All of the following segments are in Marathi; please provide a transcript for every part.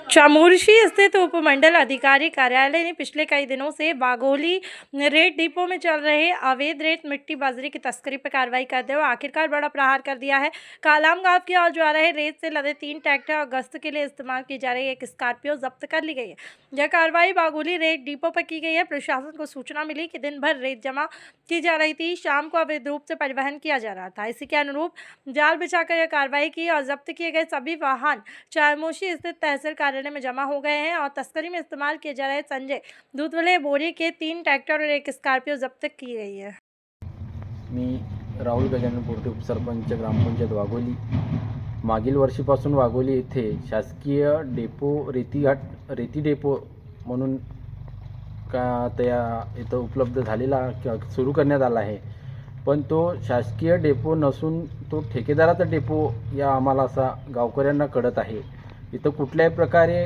चामोर्शी स्थित उपमंडल अधिकारी कार्यालय ने पिछले कई दिनों से वाघोली रेत डिपो में चल रहे अवैध रेत मिट्टी बाजरी की तस्करी पर कार्रवाई करते हुए आखिरकार बड़ा प्रहार कर दिया है। कालाम गांव की ओर जा रहे रेत से लदे 3 ट्रैक्टर और गश्त के लिए इस्तेमाल की जा रही एक स्कॉर्पियो जब्त कर ली गई है। यह कार्रवाई वाघोली रेत डिपो पर की गई है। प्रशासन को सूचना मिली कि दिन भर रेत जमा की जा रही थी, शाम को अवैध रूप से परिवहन किया जा रहा था। इसी के अनुरूप जाल बिछाकर यह कार्रवाई की और जब्त किए गए सभी वाहन चामोर्शी स्थित तहसील कार्यालय में जमा हो गए हैं और तस्करी में इस्तेमाल किए जा रहे संजय दूधवले बोरी के 3 ट्रैक्टर और एक स्कॉर्पियो जब्त की गई है। मी राहुल गजानन पोर्टे, उपसरपंच ग्रामपंचायत वाघोली। मागील वर्षीपासून वाघोली येथे शासकीय डेपो रेती डेपो म्हणून इथं उपलब्ध झालेला सुरू करण्यात आला आहे, पण तो शासकीय डेपो नसून तो ठेकेदाराचा डेपो या आम्हाला असा गावकऱ्यांना कळत आहे। इथं कुठल्याही प्रकारे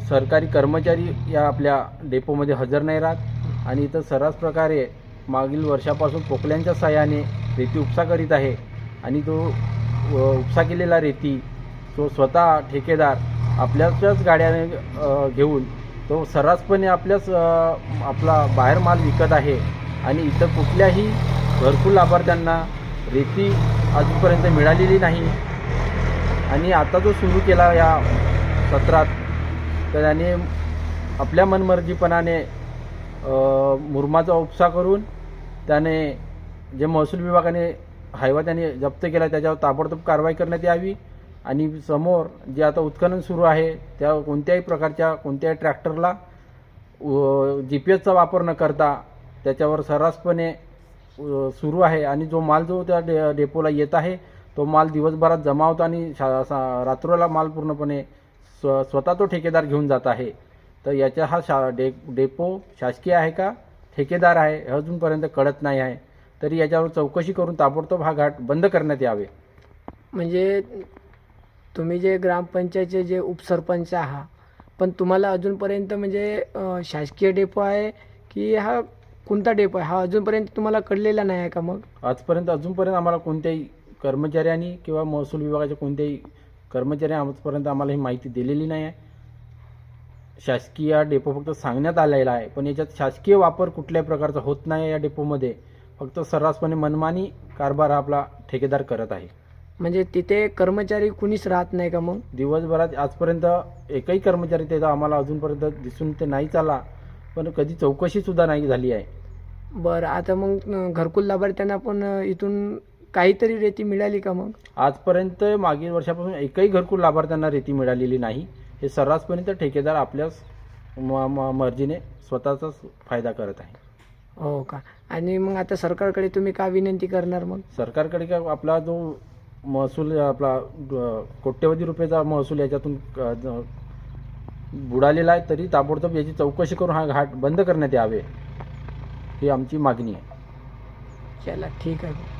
सरकारी कर्मचारी या आपल्या डेपोमध्ये हजर नाही राहत आणि इथं सर्रास प्रकारे मागील वर्षापासून पोकल्यांच्या सहाय्याने रेती उपसा करीत आहे आणि तो उपसा केलेला रेती तो स्वतः ठेकेदार आपल्याच गाड्याने घेऊन तो सर्रासपणे आपला बाहेर माल विकत आहे आणि इथं कुठल्याही घरकुल लाभार्थ्यांना रेती अजूनपर्यंत मिळालेली नाही। आणि आता जो सुरू केला या सत्रात तर त्याने आपल्या मनमर्जीपणाने मुरमाचा उपसा करून त्याने जे महसूल विभागाने हायवा त्याने जप्त केला त्याच्यावर ताबडतोब कारवाई करण्यात यावी आणि समोर जे आता उत्खनन सुरू आहे त्या कोणत्याही प्रकारच्या कोणत्याही ट्रॅक्टरला GPS वापर न करता त्याच्यावर सर्रासपणे सुरू आहे आणि जो माल जो त्या डेपोला येत आहे तो माल दिवसभरात जमा होतो आणि रात्रोला माल पूर्णपणे स्वतः तो ठेकेदार घेऊन जात आहे। तर याचा हा डेपो शासकीय आहे का ठेकेदार आहे हे अजूनपर्यंत कळत नाही आहे, तरी याच्यावर चौकशी करून ताबडतोब हा घाट बंद करण्यात यावे। म्हणजे तुम्ही जे ग्रामपंचायतचे जे उपसरपंच आहात, पण तुम्हाला अजूनपर्यंत म्हणजे शासकीय डेपो आहे की हा कोणता डेपो आहे हा अजूनपर्यंत तुम्हाला कळलेला नाही आहे का? मग अजूनपर्यंत आम्हाला कोणत्याही कर्मचाऱ्यांनी किंवा महसूल विभागाच्या कोणत्याही कर्मचाऱ्यांनी आजपर्यंत आम्हाला ही माहिती दिलेली नाही आहे। शासकीय डेपो फक्त सांगण्यात आलेला आहे, पण याच्यात शासकीय वापर कुठल्याही प्रकारचा होत नाही। या डेपोमध्ये फक्त सर्रासपणे मनमानी कारभार आपला ठेकेदार करत आहे। म्हणजे तिथे कर्मचारी कुणीच राहत नाही का? मग दिवसभरात आजपर्यंत एकही कर्मचारी त्याचा आम्हाला अजूनपर्यंत दिसून ते नाहीच आला, पण कधी चौकशी सुद्धा नाही झाली आहे। बरं, आता मग घरकुल लाभार्थ्यांना पण इथून काहीतरी रेती मिळाली का? मग आजपर्यंत मागील वर्षापासून एकही घरकुल लाभार्थ्यांना रेती मिळालेली नाही। हे सर्रासपणे तर ठेकेदार आपल्याच मर्जीने स्वतःचाच फायदा करत आहे। हो का? आणि मग आता सरकारकडे तुम्ही काय विनंती करणार? मग सरकारकडे काय आपला जो महसूल आपला कोट्यवधी रुपयाचा महसूल याच्यातून बुडालेला आहे, तरी ताबडतोब याची चौकशी करून हा घाट बंद करण्यात यावे ही आमची मागणी आहे। चला ठीक आहे।